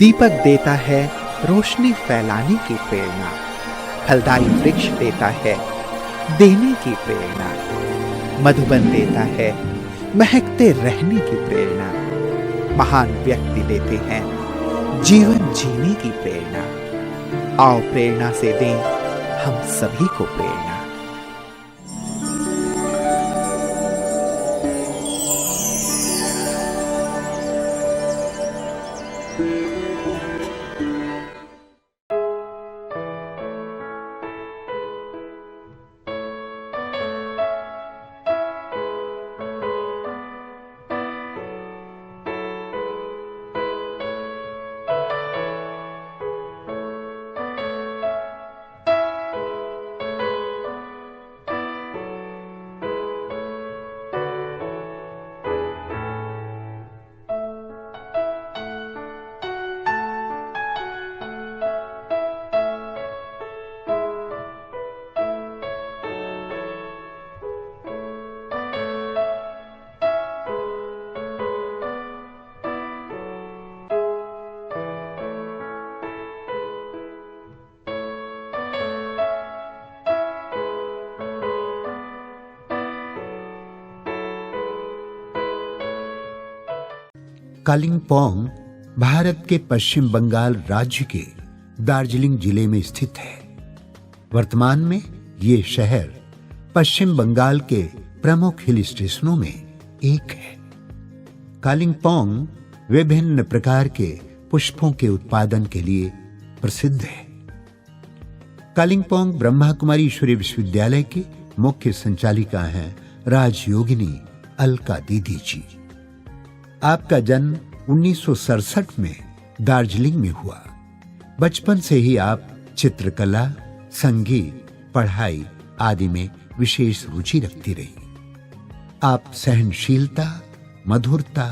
दीपक देता है रोशनी फैलाने की प्रेरणा, फलदायी वृक्ष देता है देने की प्रेरणा, मधुबन देता है महकते रहने की प्रेरणा, महान व्यक्ति देते हैं जीवन जीने की प्रेरणा। आओ प्रेरणा से दें हम सभी को प्रेरणा। कालिम्पोंग भारत के पश्चिम बंगाल राज्य के दार्जिलिंग जिले में स्थित है। वर्तमान में ये शहर पश्चिम बंगाल के प्रमुख हिल स्टेशनों में एक है। कालिम्पोंग विभिन्न प्रकार के पुष्पों के उत्पादन के लिए प्रसिद्ध है। कालिम्पोंग ब्रह्मा कुमारी ईश्वरीय विश्वविद्यालय की मुख्य संचालिका हैं राजयोगिनी अलका दीदी जी। आपका जन्म 1967 में दार्जिलिंग में हुआ। बचपन से ही आप चित्रकला, संगीत, पढ़ाई आदि में विशेष रुचि रखती रही। आप सहनशीलता, मधुरता,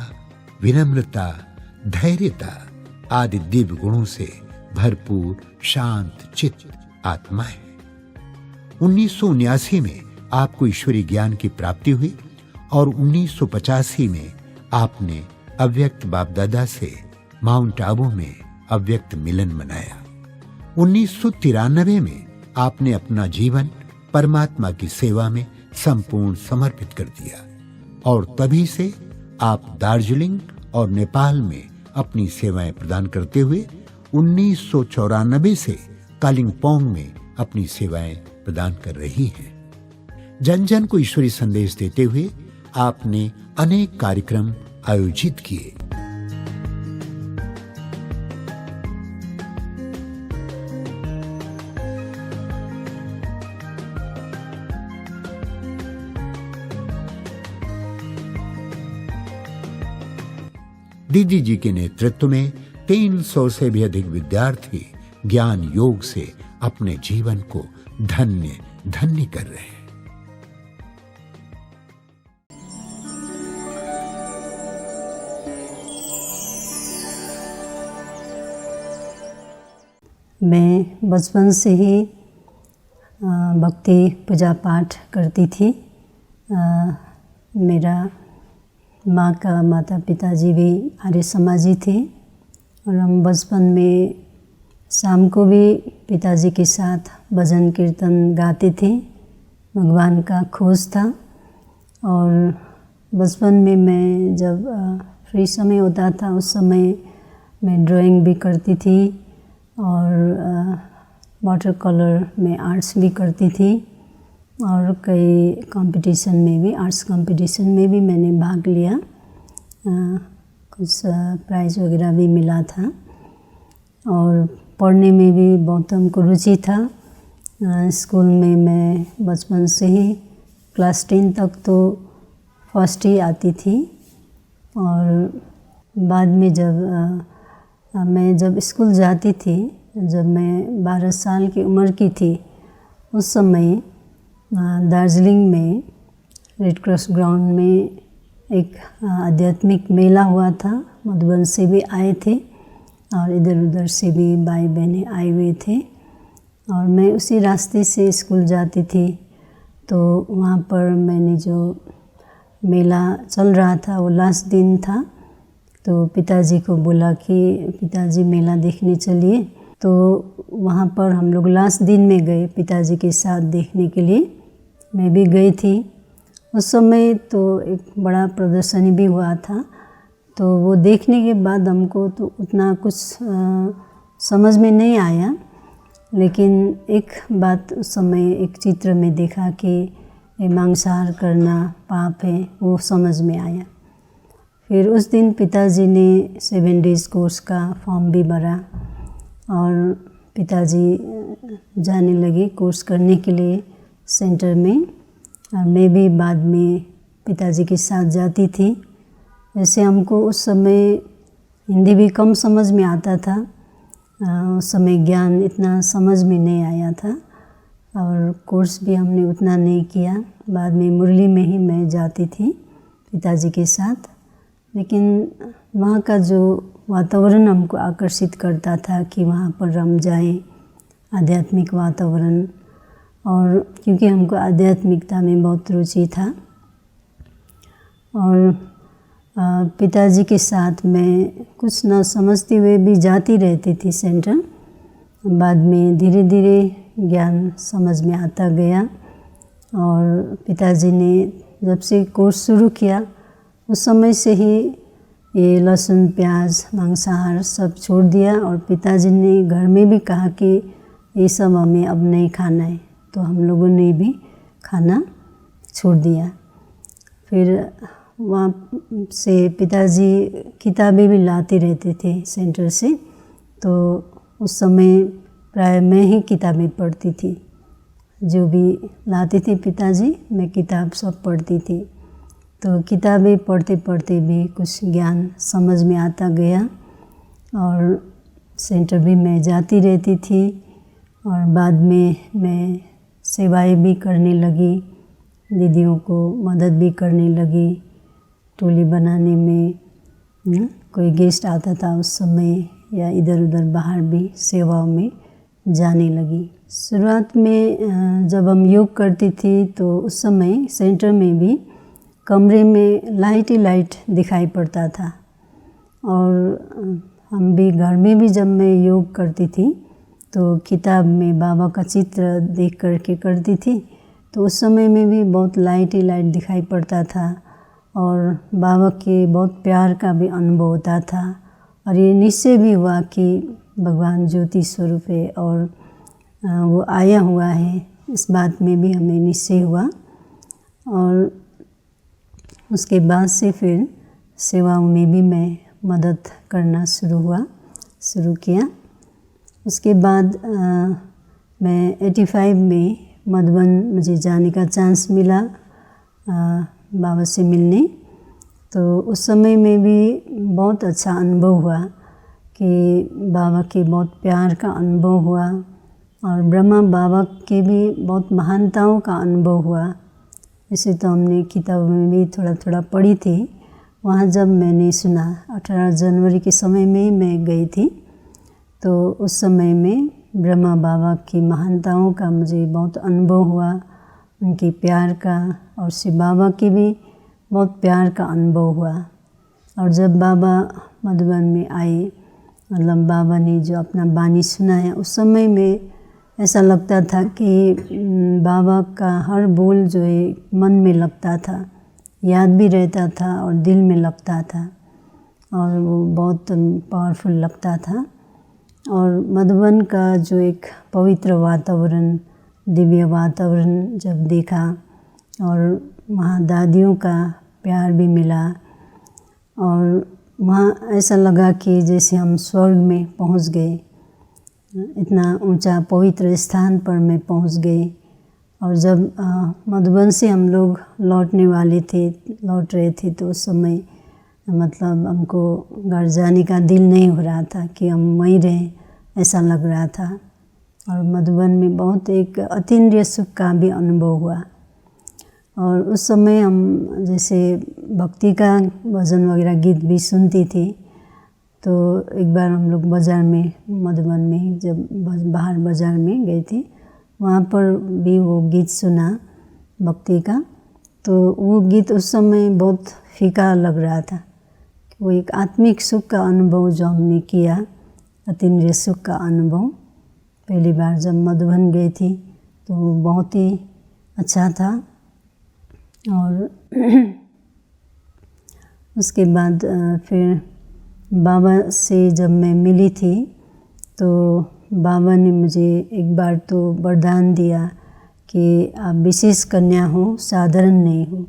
विनम्रता, धैर्यता आदि दिव्य गुणों से भरपूर शांत चित्त आत्मा है। 1979 में आपको ईश्वरीय ज्ञान की प्राप्ति हुई और 1985 में आपने अव्यक्त बाप दादा से माउंट आबू में अव्यक्त मिलन मनाया। 1993 में आपने अपना जीवन परमात्मा की सेवा में संपूर्ण समर्पित कर दिया और तभी से आप दार्जिलिंग और नेपाल में अपनी सेवाएं प्रदान करते हुए 1994 से कालिम्पोंग में अपनी सेवाएं प्रदान कर रही हैं। जन जन को ईश्वरीय संदेश देते हुए आपने अनेक कार्यक्रम आयोजित किए। दीदी जी के नेतृत्व में 300 से भी अधिक विद्यार्थी ज्ञान योग से अपने जीवन को धन्य धन्य कर रहे हैं। मैं बचपन से ही भक्ति पूजा पाठ करती थी। मेरा माँ का माता पिताजी भी आर्य समाजी थे और हम बचपन में शाम को भी पिताजी के साथ भजन कीर्तन गाते थे। भगवान का खोज था और बचपन में मैं जब फ्री समय होता था उस समय मैं ड्राइंग भी करती थी और वाटर कलर में आर्ट्स भी करती थी और कई कंपटीशन में भी, आर्ट्स कंपटीशन में भी मैंने भाग लिया। कुछ प्राइज़ वगैरह भी मिला था और पढ़ने में भी बहुत हमको रुचि था। स्कूल में मैं बचपन से ही क्लास 10 तक तो फर्स्ट ही आती थी और बाद में मैं जब स्कूल जाती थी, जब मैं 12 साल की उम्र की थी, उस समय दार्जिलिंग में रेड क्रॉस ग्राउंड में एक आध्यात्मिक मेला हुआ था। मधुबन से भी आए थे और इधर उधर से भी भाई बहनें आए हुए थे और मैं उसी रास्ते से स्कूल जाती थी। तो वहाँ पर मैंने जो मेला चल रहा था वो लास्ट दिन था, तो पिताजी को बोला कि पिताजी मेला देखने चलिए। तो वहाँ पर हम लोग लास्ट दिन में गए पिताजी के साथ देखने के लिए। मैं भी गई थी। उस समय तो एक बड़ा प्रदर्शनी भी हुआ था, तो वो देखने के बाद हमको तो उतना कुछ समझ में नहीं आया, लेकिन एक बात उस समय एक चित्र में देखा कि ये मांसाहार करना पाप है, वो समझ में आया। फिर उस दिन पिताजी ने 7 डेज़ कोर्स का फॉर्म भी भरा और पिताजी जाने लगे कोर्स करने के लिए सेंटर में, और मैं भी बाद में पिताजी के साथ जाती थी। जैसे हमको उस समय हिंदी भी कम समझ में आता था, उस समय ज्ञान इतना समझ में नहीं आया था और कोर्स भी हमने उतना नहीं किया। बाद में मुरली में ही मैं जाती थी पिताजी के साथ, लेकिन वहाँ का जो वातावरण हमको आकर्षित करता था कि वहाँ पर हम जाएं, आध्यात्मिक वातावरण। और क्योंकि हमको आध्यात्मिकता में बहुत रुचि था और पिताजी के साथ मैं कुछ न समझते हुए भी जाती रहती थी सेंटर। बाद में धीरे धीरे ज्ञान समझ में आता गया और पिताजी ने जब से कोर्स शुरू किया उस समय से ही ये लहसुन प्याज मांसाहार सब छोड़ दिया। और पिताजी ने घर में भी कहा कि ये सब हमें अब नहीं खाना है, तो हम लोगों ने भी खाना छोड़ दिया। फिर वहाँ से पिताजी किताबें भी लाते रहते थे सेंटर से, तो उस समय प्राय मैं ही किताबें पढ़ती थी। जो भी लाते थे पिताजी, मैं किताब सब पढ़ती थी। तो किताबें पढ़ते पढ़ते भी कुछ ज्ञान समझ में आता गया और सेंटर भी मैं जाती रहती थी। और बाद में मैं सेवाएं भी करने लगी, दीदियों को मदद भी करने लगी टोली बनाने में। कोई गेस्ट आता था उस समय या इधर उधर बाहर भी सेवाओं में जाने लगी। शुरुआत में जब हम योग करती थी तो उस समय सेंटर में भी कमरे में लाइट ही लाइट दिखाई पड़ता था। और हम भी घर में भी जब मैं योग करती थी तो किताब में बाबा का चित्र देख कर के करती थी, तो उस समय में भी बहुत लाइट ही लाइट दिखाई पड़ता था और बाबा के बहुत प्यार का भी अनुभव होता था। और ये निश्चय भी हुआ कि भगवान ज्योति स्वरूप है और वो आया हुआ है, इस बात में भी हमें निश्चय हुआ। और उसके बाद से फिर सेवाओं में भी मैं मदद करना शुरू किया। उसके बाद मैं 85 में मधुबन मुझे जाने का चांस मिला बाबा से मिलने। तो उस समय में भी बहुत अच्छा अनुभव हुआ कि बाबा के बहुत प्यार का अनुभव हुआ और ब्रह्मा बाबा के भी बहुत महानताओं का अनुभव हुआ। इसे तो हमने किताब में भी थोड़ा थोड़ा पढ़ी थी। वहाँ जब मैंने सुना 18 जनवरी के समय में ही मैं गई थी, तो उस समय में ब्रह्मा बाबा की महानताओं का मुझे बहुत अनुभव हुआ, उनके प्यार का, और शिव बाबा के भी बहुत प्यार का अनुभव हुआ। और जब बाबा मधुबन में आए, मतलब बाबा ने जो अपना वाणी सुनाया, उस समय में ऐसा लगता था कि बाबा का हर बोल जो है मन में लगता था, याद भी रहता था और दिल में लगता था और वो बहुत पावरफुल लगता था। और मधुबन का जो एक पवित्र वातावरण, दिव्य वातावरण जब देखा और वहाँ दादियों का प्यार भी मिला और वहाँ ऐसा लगा कि जैसे हम स्वर्ग में पहुँच गए। इतना ऊंचा पवित्र स्थान पर मैं पहुँच गई। और जब मधुबन से हम लोग लौट रहे थे तो उस समय मतलब हमको घर जाने का दिल नहीं हो रहा था कि हम वहीं रहें, ऐसा लग रहा था। और मधुबन में बहुत एक अतीन्द्रिय सुख का भी अनुभव हुआ। और उस समय हम जैसे भक्ति का भजन वगैरह गीत भी सुनती थी। तो एक बार हम लोग बाज़ार में, मधुबन में जब बाहर बाज़ार में गए थे, वहाँ पर भी वो गीत सुना भक्ति का। तो वो गीत उस समय बहुत फीका लग रहा था वो एक आत्मिक सुख का अनुभव जो हमने किया, अतीन्द्रिय सुख का अनुभव, पहली बार जब मधुबन गई थी तो बहुत ही अच्छा था। और उसके बाद फिर बाबा से जब मैं मिली थी तो बाबा ने मुझे एक बार तो वरदान दिया कि आप विशेष कन्या हो, साधारण नहीं हो।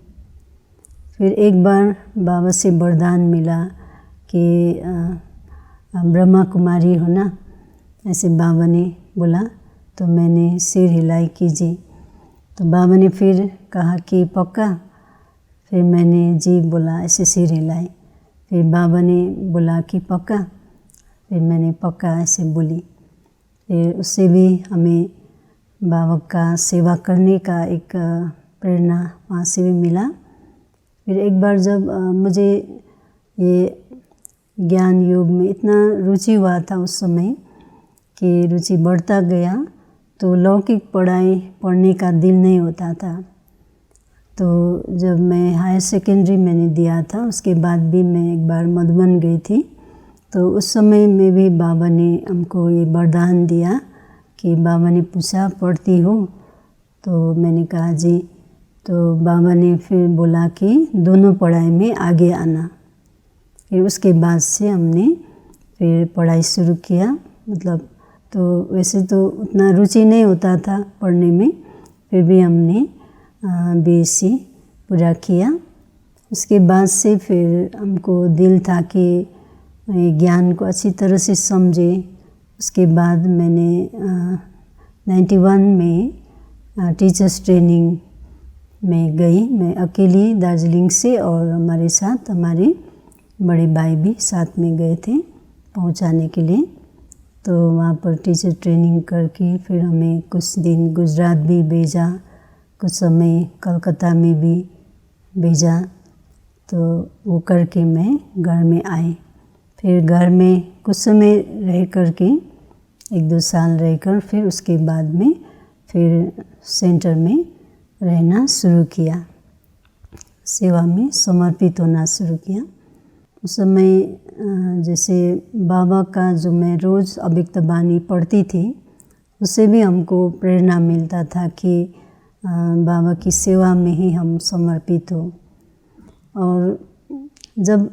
फिर एक बार बाबा से वरदान मिला कि ब्रह्मा कुमारी हो ना, ऐसे बाबा ने बोला। तो मैंने सिर हिलाई कीजिए। तो बाबा ने फिर कहा कि पक्का? फिर मैंने जी बोला, ऐसे सिर हिलाई। फिर बाबा ने बोला कि पक्का? फिर मैंने पक्का ऐसे बोली। फिर उससे भी हमें बाबा का सेवा करने का एक प्रेरणा वहाँ से भी मिला। फिर एक बार जब मुझे ये ज्ञान योग में इतना रुचि हुआ था उस समय कि रुचि बढ़ता गया, तो लौकिक पढ़ाई पढ़ने का दिल नहीं होता था। तो जब मैं हायर सेकेंडरी मैंने दिया था, उसके बाद भी मैं एक बार मधुबन गई थी। तो उस समय में भी बाबा ने हमको ये वरदान दिया कि बाबा ने पूछा पढ़ती हो? तो मैंने कहा जी। तो बाबा ने फिर बोला कि दोनों पढ़ाई में आगे आना। फिर उसके बाद से हमने फिर पढ़ाई शुरू किया। मतलब तो वैसे तो उतना रुचि नहीं होता था पढ़ने में, फिर भी हमने बीएससी पूरा किया। उसके बाद से फिर हमको दिल था कि ज्ञान को अच्छी तरह से समझे। उसके बाद मैंने 91 में टीचर्स ट्रेनिंग में गई। मैं अकेली दार्जिलिंग से, और हमारे साथ हमारे बड़े भाई भी साथ में गए थे पहुंचाने के लिए। तो वहाँ पर टीचर ट्रेनिंग करके फिर हमें कुछ दिन गुजरात भी भेजा, कुछ समय कलकत्ता में भी भेजा। तो वो करके मैं घर में आई। फिर घर में कुछ समय रह कर के 1-2 साल रहकर फिर उसके बाद में फिर सेंटर में रहना शुरू किया, सेवा में समर्पित होना शुरू किया। उस समय जैसे बाबा का जो मैं रोज़ अव्यक्त वाणी पढ़ती थी, उससे भी हमको प्रेरणा मिलता था कि बाबा की सेवा में ही हम समर्पित हो। और जब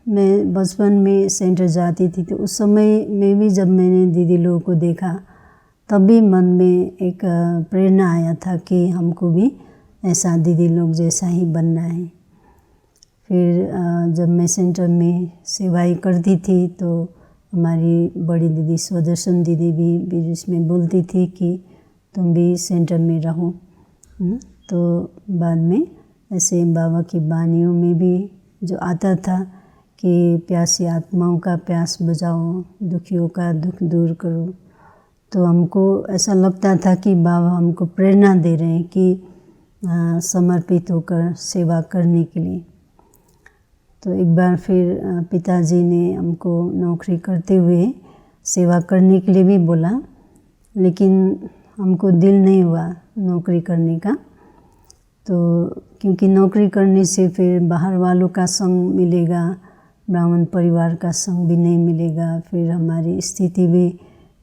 मैं बचपन में सेंटर जाती थी तो उस समय में भी जब मैंने दीदी लोगों को देखा, तब भी मन में एक प्रेरणा आया था कि हमको भी ऐसा दीदी लोग जैसा ही बनना है। फिर जब मैं सेंटर में सेवाई करती थी तो हमारी बड़ी दीदी स्वदर्शन दीदी भी बीच में बोलती थी कि तुम भी सेंटर में रहो। तो बाद में ऐसे बाबा की वाणियों में भी जो आता था कि प्यासी आत्माओं का प्यास बुझाओ, दुखियों का दुख दूर करो, तो हमको ऐसा लगता था कि बाबा हमको प्रेरणा दे रहे हैं कि समर्पित होकर सेवा करने के लिए। तो एक बार फिर पिताजी ने हमको नौकरी करते हुए सेवा करने के लिए भी बोला, लेकिन हमको दिल नहीं हुआ नौकरी करने का। तो क्योंकि नौकरी करने से फिर बाहर वालों का संग मिलेगा, ब्राह्मण परिवार का संग भी नहीं मिलेगा, फिर हमारी स्थिति भी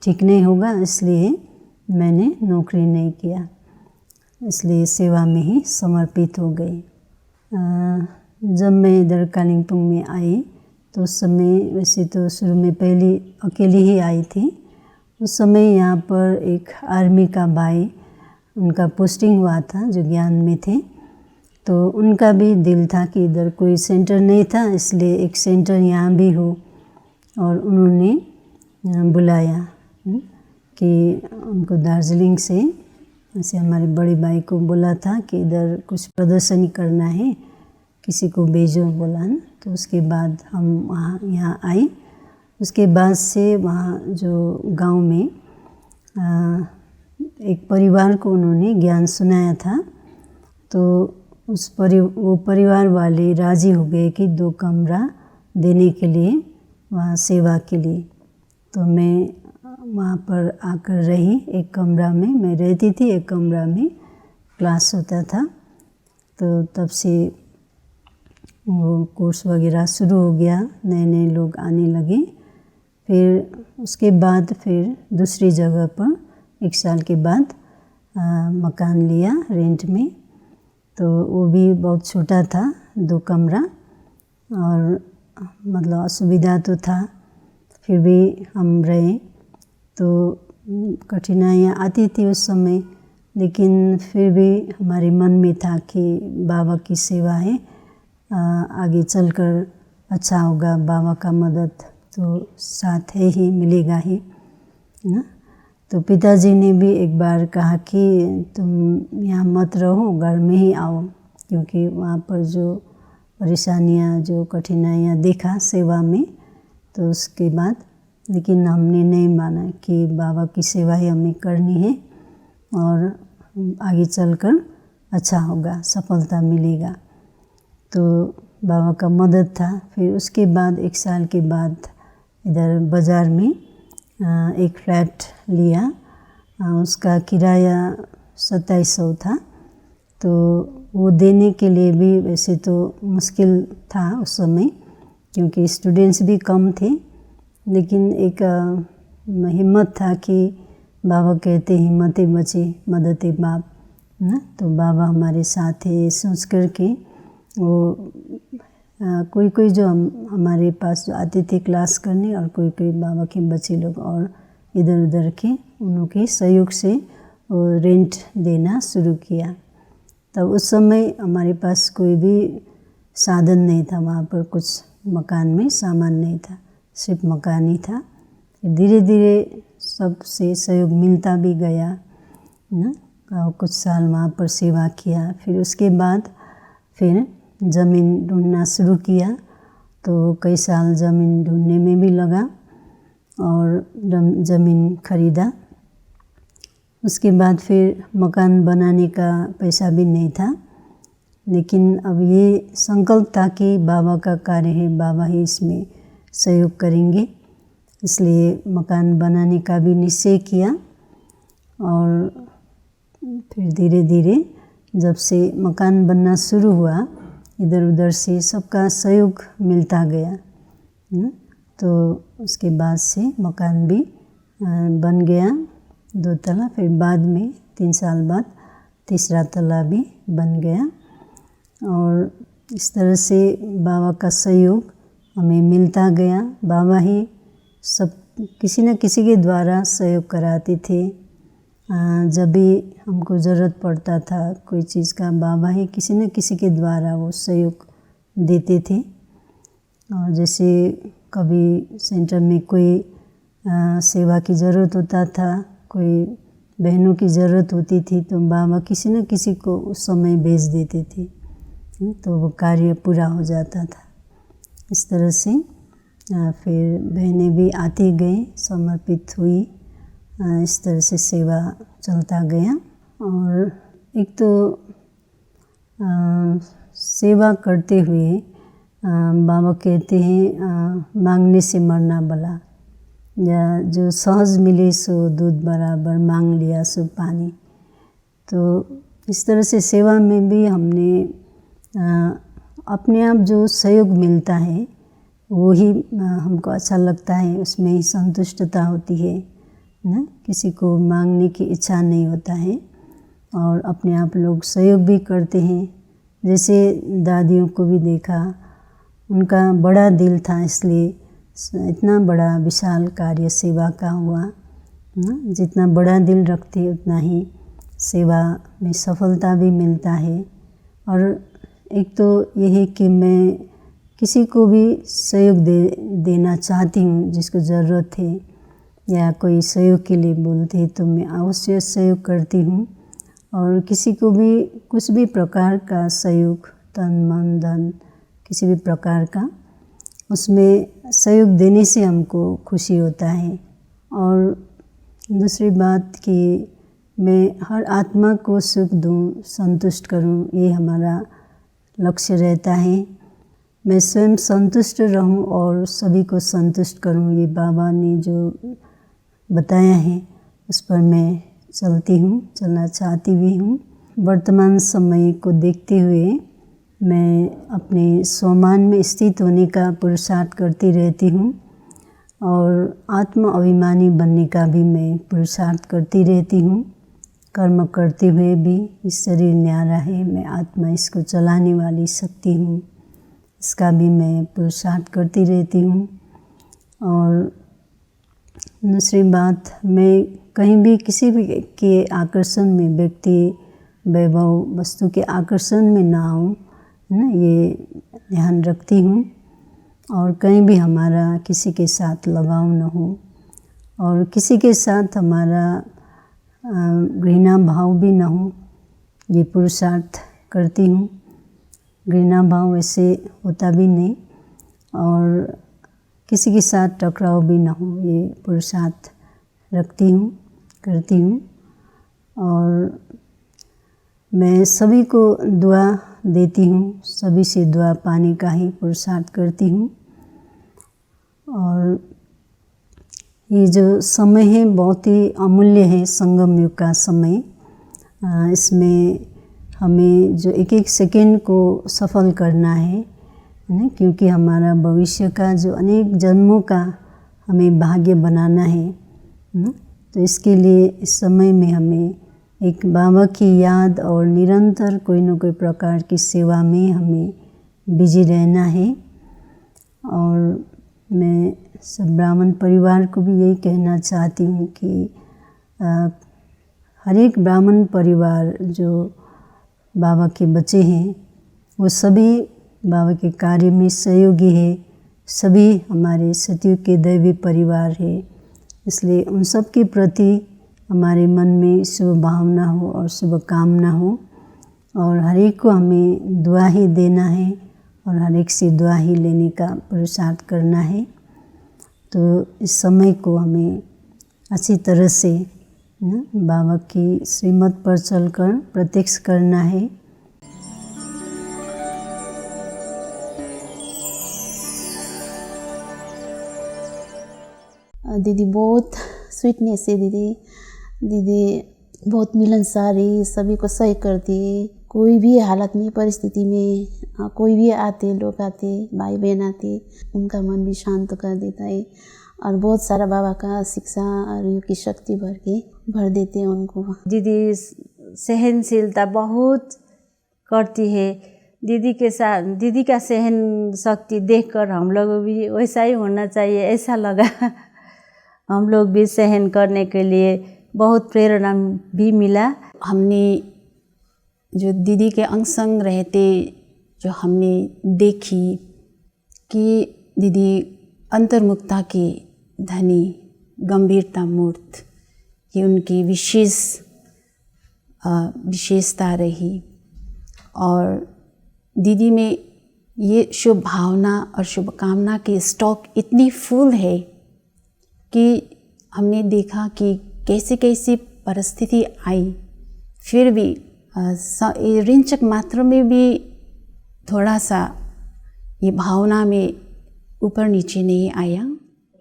ठीक नहीं होगा, इसलिए मैंने नौकरी नहीं किया। इसलिए सेवा में ही समर्पित हो गई। जब मैं इधर कालिम्पोंग में आई तो उस समय, वैसे तो शुरू में पहली अकेली ही आई थी, उस समय यहाँ पर एक आर्मी का भाई, उनका पोस्टिंग हुआ था जो ज्ञान में थे। तो उनका भी दिल था कि इधर कोई सेंटर नहीं था, इसलिए एक सेंटर यहाँ भी हो, और उन्होंने बुलाया कि हमको दार्जिलिंग से, ऐसे हमारे बड़े भाई को बोला था कि इधर कुछ प्रदर्शनी करना है, किसी को भेजो बोला ना। तो उसके बाद हम वहाँ यहाँ आई। उसके बाद से वहाँ जो गांव में एक परिवार को उन्होंने ज्ञान सुनाया था, तो वो परिवार वाले राज़ी हो गए कि 2 कमरा देने के लिए वहाँ सेवा के लिए। तो मैं वहाँ पर आकर रही, एक कमरा में मैं रहती थी, एक कमरा में क्लास होता था। तो तब से वो कोर्स वगैरह शुरू हो गया, नए नए लोग आने लगे। फिर उसके बाद फिर दूसरी जगह पर 1 साल के बाद मकान लिया रेंट में। तो वो भी बहुत छोटा था, 2 कमरा, और मतलब असुविधा तो था, फिर भी हम रहे। तो कठिनाइयाँ आती थी उस समय, लेकिन फिर भी हमारे मन में था कि बाबा की सेवा है, आगे चलकर अच्छा होगा, बाबा का मदद तो साथ है ही, मिलेगा ही ना। तो पिताजी ने भी एक बार कहा कि तुम यहाँ मत रहो, घर में ही आओ, क्योंकि वहाँ पर जो परेशानियाँ, जो कठिनाइयाँ देखा सेवा में। तो उसके बाद लेकिन हमने नहीं माना कि बाबा की सेवा ही हमें करनी है और आगे चलकर अच्छा होगा, सफलता मिलेगा। तो बाबा का मदद था। फिर उसके बाद 1 साल के बाद इधर बाज़ार में एक फ्लैट लिया। उसका किराया 2700 था। तो वो देने के लिए भी वैसे तो मुश्किल था उस समय, क्योंकि स्टूडेंट्स भी कम थे, लेकिन एक हिम्मत था कि बाबा कहते हिम्मते बचे मदते बाप ना। तो बाबा हमारे साथ है, सोच कर के वो कोई कोई जो हमारे पास जो आते थे क्लास करने, और कोई कोई बाबा के बच्चे लोग और इधर उधर के, उनके सहयोग से वो रेंट देना शुरू किया। तब उस समय हमारे पास कोई भी साधन नहीं था, वहाँ पर कुछ मकान में सामान नहीं था, सिर्फ मकान ही था। धीरे धीरे सबसे सहयोग मिलता भी गया ना। कुछ साल वहाँ पर सेवा किया। फिर उसके बाद फिर ज़मीन ढूंढना शुरू किया। तो कई साल ज़मीन ढूंढने में भी लगा और ज़मीन खरीदा। उसके बाद फिर मकान बनाने का पैसा भी नहीं था, लेकिन अब ये संकल्प था कि बाबा का कार्य है, बाबा ही इसमें सहयोग करेंगे, इसलिए मकान बनाने का भी निश्चय किया। और फिर धीरे धीरे जब से मकान बनना शुरू हुआ, इधर उधर से सबका सहयोग मिलता गया। तो उसके बाद से मकान भी बन गया 2 तला। फिर बाद में 3 साल बाद तीसरा तला भी बन गया। और इस तरह से बाबा का सहयोग हमें मिलता गया। बाबा ही सब किसी न किसी के द्वारा सहयोग कराते थे। जब भी हमको ज़रूरत पड़ता था कोई चीज़ का, बाबा ही किसी न किसी के द्वारा वो सहयोग देते थे। और जैसे कभी सेंटर में कोई सेवा की ज़रूरत होता था, कोई बहनों की ज़रूरत होती थी, तो बाबा किसी न किसी को उस समय भेज देते थे, तो वो कार्य पूरा हो जाता था। इस तरह से फिर बहनें भी आती गई, समर्पित हुई। इस तरह से सेवा चलता गया। और एक तो सेवा करते हुए बाबा कहते हैं मांगने से मरना भला, या जो सहज मिले सो दूध बराबर, मांग लिया सो पानी। तो इस तरह से सेवा में भी हमने अपने आप जो सहयोग मिलता है वो ही हमको अच्छा लगता है, उसमें ही संतुष्टता होती है ना। किसी को मांगने की इच्छा नहीं होता है, और अपने आप लोग सहयोग भी करते हैं। जैसे दादियों को भी देखा, उनका बड़ा दिल था, इसलिए इतना बड़ा विशाल कार्य सेवा का हुआ ना। जितना बड़ा दिल रखते उतना ही सेवा में सफलता भी मिलता है। और एक तो ये है कि मैं किसी को भी सहयोग देना चाहती हूँ, जिसको ज़रूरत है या कोई सहयोग के लिए बोलते हैं तो मैं अवश्य सहयोग करती हूँ। और किसी को भी कुछ भी प्रकार का सहयोग, तन मन धन किसी भी प्रकार का, उसमें सहयोग देने से हमको खुशी होता है। और दूसरी बात कि मैं हर आत्मा को सुख दूँ, संतुष्ट करूँ, ये हमारा लक्ष्य रहता है। मैं स्वयं संतुष्ट रहूं और सभी को संतुष्ट करूं, ये बाबा ने जो बताया है उस पर मैं चलती हूँ, चलना चाहती भी हूँ। वर्तमान समय को देखते हुए मैं अपने स्वमान में स्थित होने का पुरुषार्थ करती रहती हूँ और आत्म अभिमानी बनने का भी मैं पुरुषार्थ करती रहती हूँ। कर्म करते हुए भी इस शरीर न्यारा है, मैं आत्मा इसको चलाने वाली शक्ति हूँ, इसका भी मैं पुरुषार्थ करती रहती हूँ। और दूसरी बात, मैं कहीं भी किसी भी के आकर्षण में, व्यक्ति वैभव वस्तु के आकर्षण में ना आऊँ, है ना, ये ध्यान रखती हूँ। और कहीं भी हमारा किसी के साथ लगाव न हो और किसी के साथ हमारा घृणा भाव भी ना हो, ये पुरुषार्थ करती हूँ। घृणा भाव वैसे होता भी नहीं और किसी के साथ टकराव भी ना हो, ये पुरुषार्थ रखती हूँ, करती हूँ। और मैं सभी को दुआ देती हूँ, सभी से दुआ पाने का ही पुरुषार्थ करती हूँ। और ये जो समय है बहुत ही अमूल्य है, संगम युग का समय। इसमें हमें जो एक एक सेकेंड को सफल करना है ना, क्योंकि हमारा भविष्य का जो अनेक जन्मों का हमें भाग्य बनाना है ना, तो इसके लिए इस समय में हमें एक बाबा की याद और निरंतर कोई न कोई प्रकार की सेवा में हमें बिजी रहना है। और मैं सब ब्राह्मण परिवार को भी यही कहना चाहती हूँ कि हर एक ब्राह्मण परिवार जो बाबा के बच्चे हैं वो सभी बाबा के कार्य में सहयोगी है, सभी हमारे सतयुग के दैवी परिवार है। इसलिए उन सब के प्रति हमारे मन में शुभ भावना हो और शुभ कामना हो और हर एक को हमें दुआ ही देना है और हर एक से दुआ ही लेने का पुरुषार्थ करना है। तो इस समय को हमें अच्छी तरह से ना बाबा की श्रीमत पर चलकर प्रत्यक्ष करना है। दीदी बहुत स्वीटनेस है, दीदी बहुत मिलनसारी, सभी को सही करती है। कोई भी हालत में, परिस्थिति में कोई भी आते, लोग आते, भाई बहन आते, उनका मन भी शांत कर देता है और बहुत सारा बाबा का शिक्षा और योग की शक्ति भर देते हैं उनको। दीदी सहनशीलता बहुत करती है। दीदी के साथ, दीदी का सहन शक्ति देखकर हम लोग भी वैसा ही होना चाहिए, ऐसा लगा। हम लोग भी सहन करने के लिए बहुत प्रेरणा भी मिला। हमने जो दीदी के अंग संग रहते, जो हमने देखी कि दीदी अंतर्मुखता की धनी, गंभीरता मूर्त, ये उनकी विशेषता रही। और दीदी में ये शुभ भावना और शुभकामना की स्टॉक इतनी फुल है कि हमने देखा कि कैसे कैसी परिस्थिति आई, फिर भी रिंचक मात्र में भी थोड़ा सा ये भावना में ऊपर नीचे नहीं आया।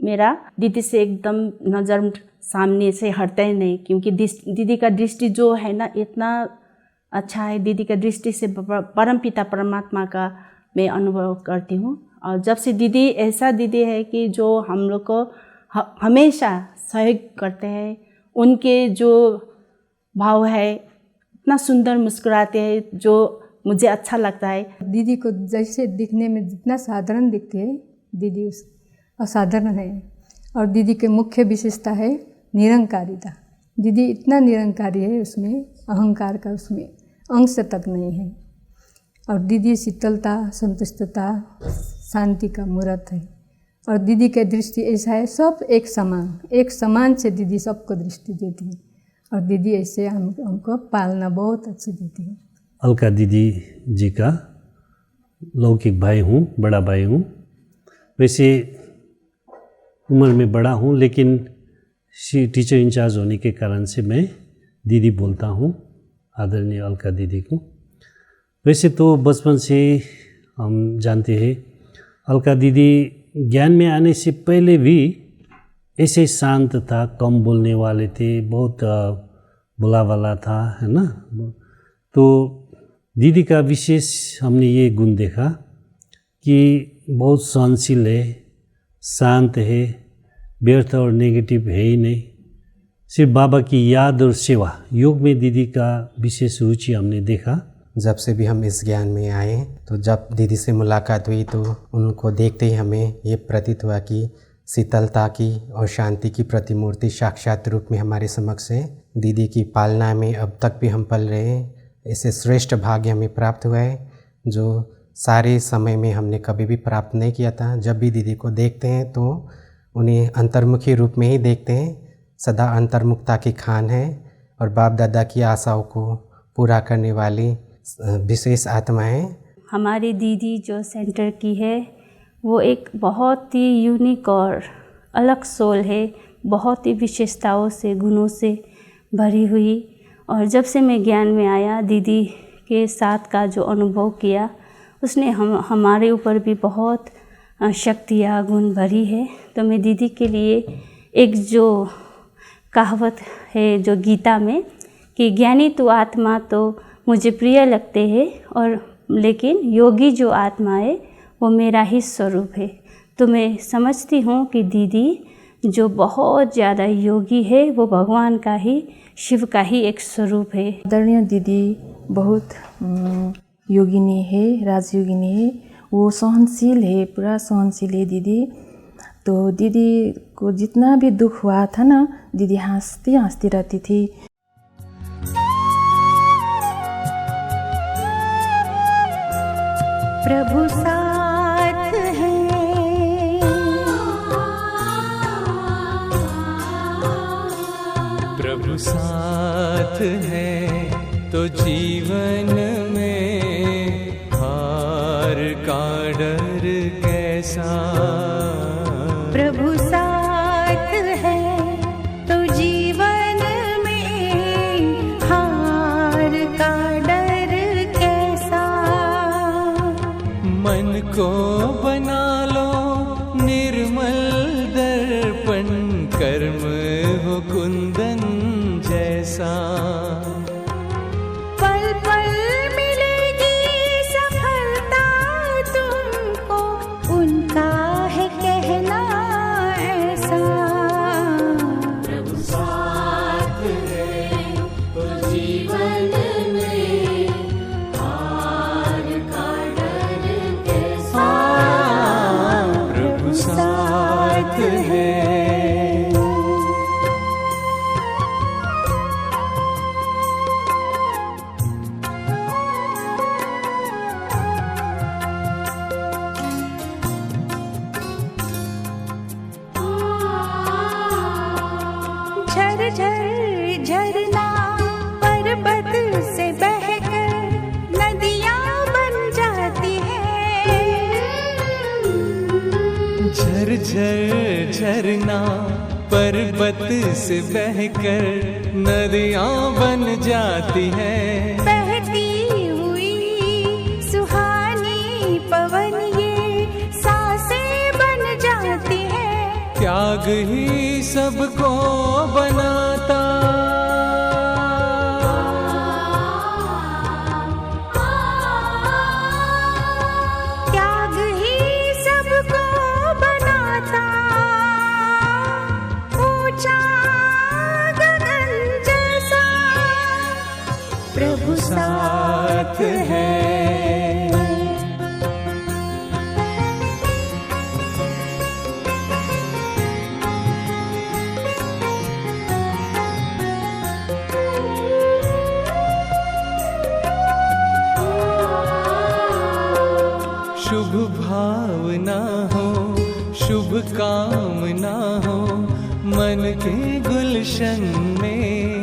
मेरा दीदी से एकदम नज़र सामने से हटता ही नहीं, क्योंकि दीदी का दृष्टि जो है ना इतना अच्छा है। दीदी का दृष्टि से परमपिता परमात्मा का मैं अनुभव करती हूँ। और जब से दीदी ऐसा दीदी है कि जो हम लोग को हमेशा सहयोग करते हैं, उनके जो भाव है इतना सुंदर मुस्कुराते हैं जो मुझे अच्छा लगता है। दीदी को जैसे दिखने में जितना साधारण दिखती है, दीदी उस असाधारण है। और दीदी के मुख्य विशेषता है निरंकारिता। दीदी इतना निरंकारी है, उसमें अहंकार का उसमें अंश तक नहीं है। और दीदी शीतलता, संतुष्टता, शांति का मूर्त है। और दीदी के दृष्टि ऐसा है, सब एक समान से दीदी सबको दृष्टि देती है। और दीदी ऐसे हमको पालना बहुत अच्छी देती है। अलका दीदी जी का लौकिक भाई हूँ, बड़ा भाई हूँ। वैसे उम्र में बड़ा हूँ, लेकिन टीचर इंचार्ज होने के कारण से मैं दीदी बोलता हूँ, आदरणीय अलका दीदी को। वैसे तो बचपन से हम जानते हैं, अलका दीदी ज्ञान में आने से पहले भी ऐसे शांत था, कम बोलने वाले थे, बहुत बोला वाला था, है ना। तो दीदी का विशेष हमने ये गुण देखा कि बहुत सहनशील है, शांत है, व्यर्थ और नेगेटिव है ही नहीं। सिर्फ बाबा की याद और सेवा, योग में दीदी का विशेष रुचि हमने देखा। जब से भी हम इस ज्ञान में आए तो जब दीदी से मुलाकात हुई तो उनको देखते ही हमें ये प्रतीत हुआ कि शीतलता की और शांति की प्रतिमूर्ति साक्षात रूप में हमारे समक्ष है। दीदी की पालना में अब तक भी हम पल रहे हैं। इससे श्रेष्ठ भाग्य हमें प्राप्त हुआ है जो सारे समय में हमने कभी भी प्राप्त नहीं किया था। जब भी दीदी को देखते हैं तो उन्हें अंतर्मुखी रूप में ही देखते हैं। सदा अंतर्मुखता की खान है और बाप दादा की आशाओं को पूरा करने वाली विशेष आत्मा है। हमारी दीदी जो सेंटर की है वो एक बहुत ही यूनिक और अलग सोल है, बहुत ही विशेषताओं से, गुणों से भरी हुई। और जब से मैं ज्ञान में आया, दीदी के साथ का जो अनुभव किया उसने हमारे ऊपर भी बहुत शक्तियाँ, गुण भरी है। तो मैं दीदी के लिए एक जो कहावत है जो गीता में कि ज्ञानी तो आत्मा तो मुझे प्रिय लगते हैं और लेकिन योगी जो आत्मा है वो मेरा ही स्वरूप है। तो मैं समझती हूँ कि दीदी जो बहुत ज़्यादा योगी है वो भगवान का ही, शिव का ही एक स्वरूप है। आदरणीय दीदी बहुत योगिनी है, राजयोगिनी है। वो सहनशील है, पूरा सहनशील है दीदी। तो दीदी को जितना भी दुख हुआ था ना, दीदी हंसती हंसती रहती थी। प्रभु साथ है, प्रभु साथ है तो जीवन में हार का डर कैसा। प्रभु साथ है तो जीवन में हार का डर कैसा। मन को बना लो निर्मल दर्पण, कर्म हो कुंदन जैसा। पल पल मिलेगी सफलता तुमको, उनका है कहना ऐसा। प्रभु साथ है तो जीवन में हार का डर कैसा। प्रभु साथ है। झर झर झरना पर्वत से बहकर नदियाँ बन जाती है। झर झर झरना पर्वत से बहकर नदियाँ बन जाती है। बहती हुई सुहानी पवन ये सांसें बन जाती है। त्याग ही सबको बनाता, त्याग ही सबको बनाता। ऊंचा गगन जैसा प्रभु साथ है। शुभ भावना हो, शुभ कामना हो मन के गुलशन में।